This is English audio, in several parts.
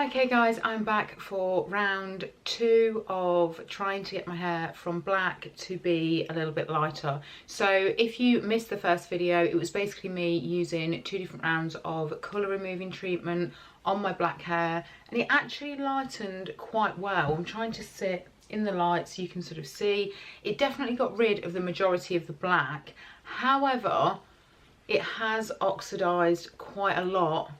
Okay guys, I'm back for round 2 of trying to get my hair from black to be a little bit lighter. So if you missed the first video, it was basically me using 2 different rounds of colour removing treatment on my black hair, and it actually lightened quite well. I'm trying to sit in the light so you can sort of see. It definitely got rid of the majority of the black. However, it has oxidised quite a lot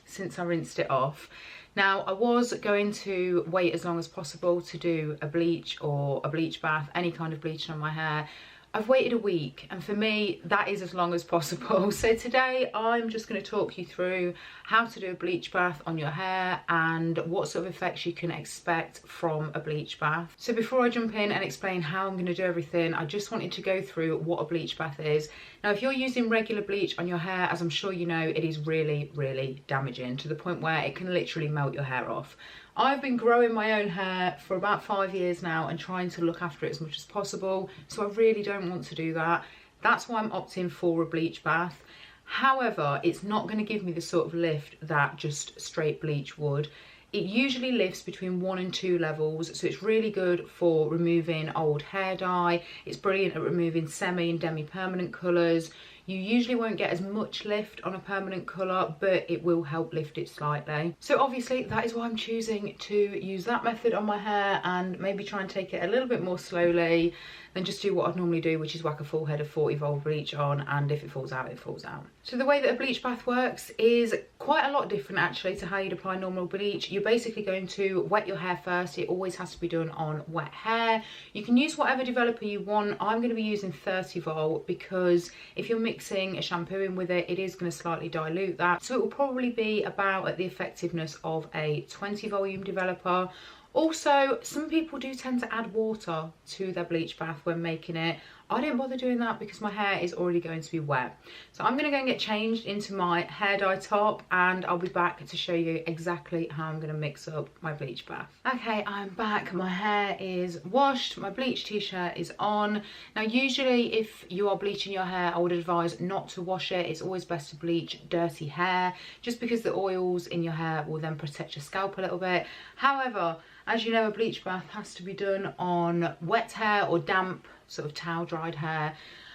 since I rinsed it off. Now, I was going to wait as long as possible to do a bleach or a bleach bath, any kind of bleaching on my hair. I've waited a week, and for me that is as long as possible. So today I'm just going to talk you through how to do a bleach bath on your hair and what sort of effects you can expect from a bleach bath. So before I jump in and explain how I'm going to do everything, I just wanted to go through what a bleach bath is. Now, if you're using regular bleach on your hair, as I'm sure you know, it is really damaging to the point where it can literally melt your hair off. I've been growing my own hair for about 5 years now and trying to look after it as much as possible, so I really don't want to do that. That's why I'm opting for a bleach bath. However, it's not going to give me the sort of lift that just straight bleach would. It usually lifts between 1 and 2 levels, so it's really good for removing old hair dye. It's brilliant at removing semi and demi-permanent colours. You usually won't get as much lift on a permanent colour, but it will help lift it slightly. So obviously that is why I'm choosing to use that method on my hair and maybe try and take it a little bit more slowly than just do what I'd normally do, which is whack a full head of 40-volt bleach on, and if it falls out, it falls out. So the way that a bleach bath works is quite a lot different actually to how you'd apply normal bleach. You're basically going to wet your hair first. It always has to be done on wet hair. You can use whatever developer you want. I'm going to be using 30-volt because if you're mixing a shampoo in with it, it is going to slightly dilute that. So it will probably be about at the effectiveness of a 20 volume developer. Also, some people do tend to add water to their bleach bath when making it. I don't bother doing that because my hair is already going to be wet. So I'm going to go and get changed into my hair dye top, and I'll be back to show you exactly how I'm going to mix up my bleach bath. Okay, I'm back. My hair is washed. My bleach t-shirt is on. Now, usually if you are bleaching your hair, I would advise not to wash it. It's always best to bleach dirty hair, just because the oils in your hair will then protect your scalp a little bit. However, as you know, a bleach bath has to be done on wet hair or damp, sort of towel dried hair.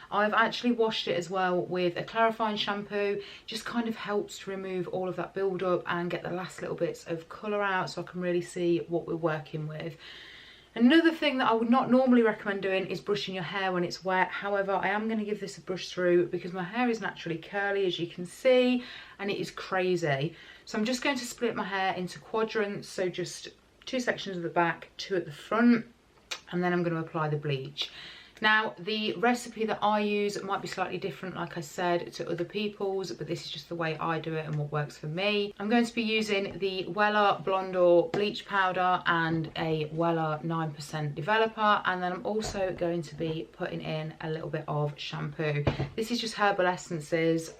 I've actually washed it as well with a clarifying shampoo. Just kind of helps to remove all of that build up and get the last little bits of colour out so I can really see what we're working with. Another thing that I would not normally recommend doing is brushing your hair when it's wet. However, I am going to give this a brush through because my hair is naturally curly, as you can see, and it is crazy. So I'm just going to split my hair into quadrants, so just 2 sections at the back, 2 at the front, and then I'm going to apply the bleach. Now, the recipe that I use might be slightly different, like I said, to other people's, but this is just the way I do it and what works for me. I'm going to be using the Weller Blondor bleach powder and a Weller 9% developer, and then I'm also going to be putting in a little bit of shampoo. This is just herbal essences,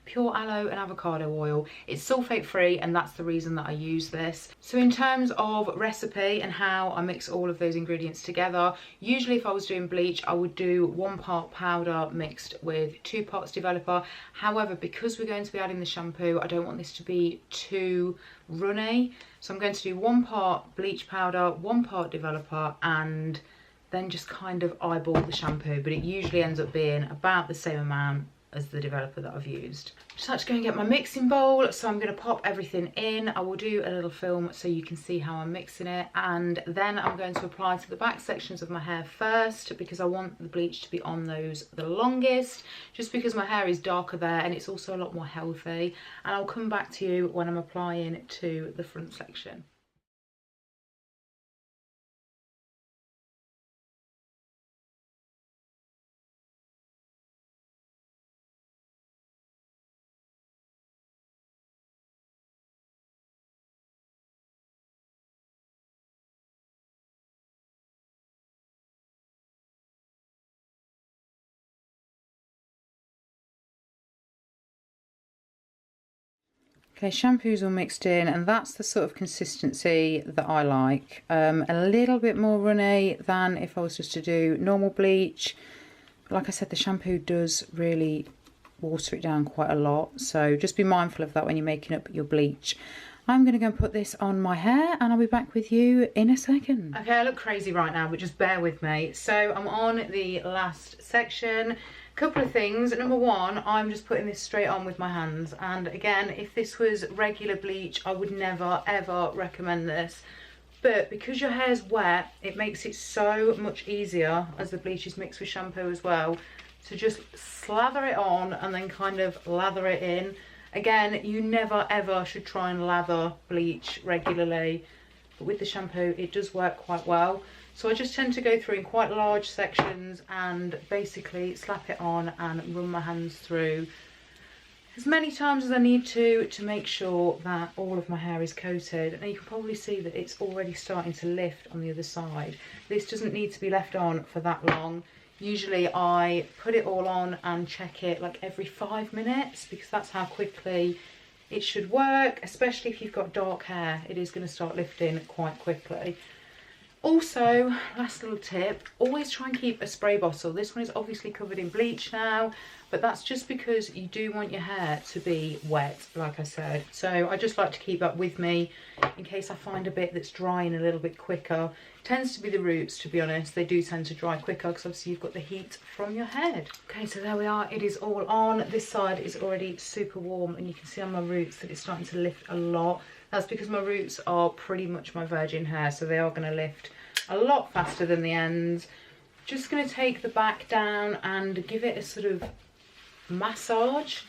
pure aloe and avocado oil. It's sulfate free, and that's the reason that I use this. So in terms of recipe and how I mix all of those ingredients together, usually if I was doing bleach, I would do 1 part powder mixed with 2 parts developer. However, because we're going to be adding the shampoo, I don't want this to be too runny, so I'm going to do 1 part bleach powder, 1 part developer, and then just kind of eyeball the shampoo, but it usually ends up being about the same amount as the developer that I've used. Just have to go and get my mixing bowl, so I'm going to pop everything in. I will do a little film so you can see how I'm mixing it, and then I'm going to apply to the back sections of my hair first because I want the bleach to be on those the longest, just because my hair is darker there and it's also a lot more healthy. And I'll come back to you when I'm applying to the front section. Okay, shampoo's all mixed in, and that's the sort of consistency that I like. A little bit more runny than if I was just to do normal bleach. Like I said, the shampoo does really water it down quite a lot, so just be mindful of that when you're making up your bleach. I'm going to go and put this on my hair and I'll be back with you in a second. Okay, I look crazy right now, but just bear with me. So I'm on the last section. Couple of things. Number one, I'm just putting this straight on with my hands. And again, if this was regular bleach, I would never ever recommend this. But because your hair's wet, it makes it so much easier as the bleach is mixed with shampoo as well. So just slather it on and then kind of lather it in. Again, you never ever should try and lather bleach regularly. But with the shampoo, it does work quite well. So I just tend to go through in quite large sections and basically slap it on and run my hands through as many times as I need to make sure that all of my hair is coated. And you can probably see that it's already starting to lift on the other side. This doesn't need to be left on for that long. Usually I put it all on and check it like every 5 minutes because that's how quickly it should work, especially if you've got dark hair. It is going to start lifting quite quickly. Also, last little tip, always try and keep a spray bottle. This one is obviously covered in bleach now, but that's just because you do want your hair to be wet, like I said. So I just like to keep that with me in case I find a bit that's drying a little bit quicker. It tends to be the roots, to be honest. They do tend to dry quicker because obviously you've got the heat from your head. Okay, so there we are. It is all on. This side is already super warm and you can see on my roots that it's starting to lift a lot. That's because my roots are pretty much my virgin hair, so they are going to lift a lot faster than the ends. Just going to take the back down and give it a sort of massage.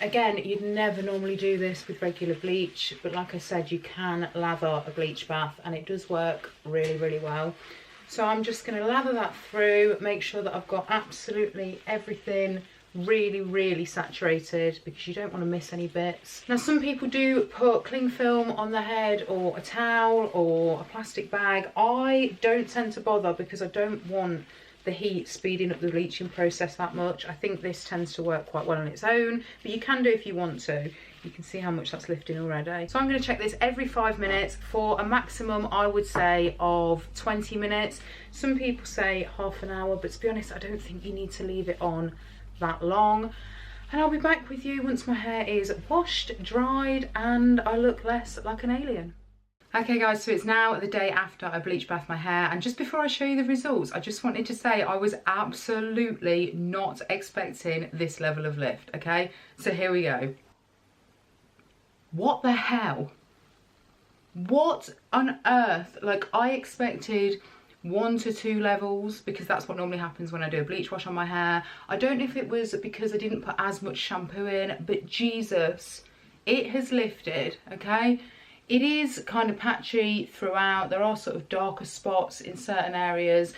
Again, you'd never normally do this with regular bleach, but like I said, you can lather a bleach bath and it does work really, really well. So I'm just going to lather that through, make sure that I've got absolutely everything really, really saturated because you don't want to miss any bits. Now, some people do put cling film on the head or a towel or a plastic bag. I don't tend to bother because I don't want the heat speeding up the bleaching process that much. I think this tends to work quite well on its own, but you can do if you want to. You can see how much that's lifting already. So I'm going to check this every 5 minutes for a maximum, I would say, of 20 minutes. Some people say half an hour, but to be honest, I don't think you need to leave it on that long. And I'll be back with you once my hair is washed, dried, and I look less like an alien. Okay guys, so it's now the day after I bleach bath my hair, and just before I show you the results, I just wanted to say I was absolutely not expecting this level of lift, okay? So here we go. What the hell? What on earth? Like, I expected 1 to 2 levels because that's what normally happens when I do a bleach wash on my hair. I don't know if it was because I didn't put as much shampoo in, but Jesus, it has lifted, okay? It is kind of patchy throughout. There are sort of darker spots in certain areas,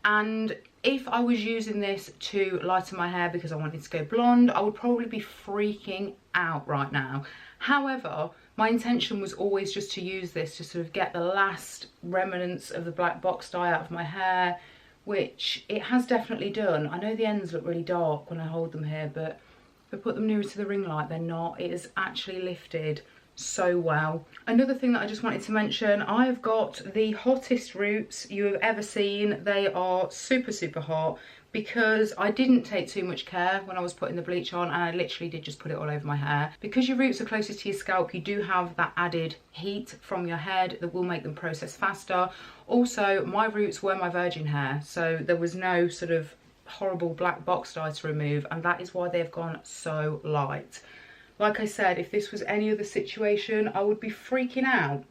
and if I was using this to lighten my hair because I wanted to go blonde, I would probably be freaking out right now. However, my intention was always just to use this to sort of get the last remnants of the black box dye out of my hair, which it has definitely done. I know the ends look really dark when I hold them here, but if I put them nearer to the ring light, they're not. It has actually lifted so well. Another thing that I just wanted to mention, I have got the hottest roots you have ever seen. They are super, super hot because I didn't take too much care when I was putting the bleach on, and I literally did just put it all over my hair. Because your roots are closest to your scalp, you do have that added heat from your head that will make them process faster. Also, my roots were my virgin hair, so there was no sort of horrible black box dye to remove, and that is why they've gone so light. Like I said, if this was any other situation, I would be freaking out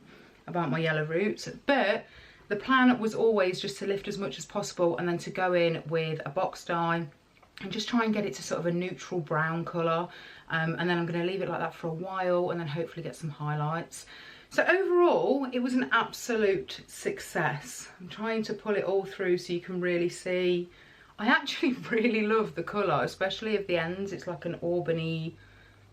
about my yellow roots, but the plan was always just to lift as much as possible and then to go in with a box dye and just try and get it to sort of a neutral brown colour, and then I'm going to leave it like that for a while and then hopefully get some highlights. So overall, it was an absolute success. I'm trying to pull it all through so you can really see. I actually really love the colour, especially of the ends. It's like an auburny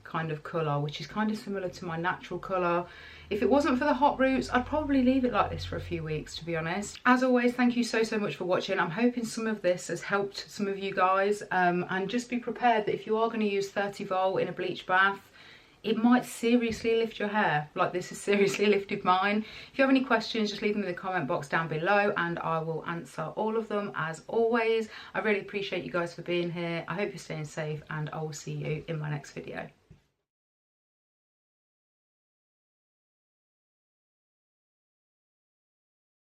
kind of colour, which is kind of similar to my natural colour. If it wasn't for the hot roots, I'd probably leave it like this for a few weeks, to be honest. As always, thank you so much for watching. I'm hoping some of this has helped some of you guys, and just be prepared that if you are going to use 30 volt in a bleach bath, it might seriously lift your hair, like this has seriously lifted mine. If you have any questions, just leave them in the comment box down below and I will answer all of them as always. I really appreciate you guys for being here. I hope you're staying safe and I will see you in my next video.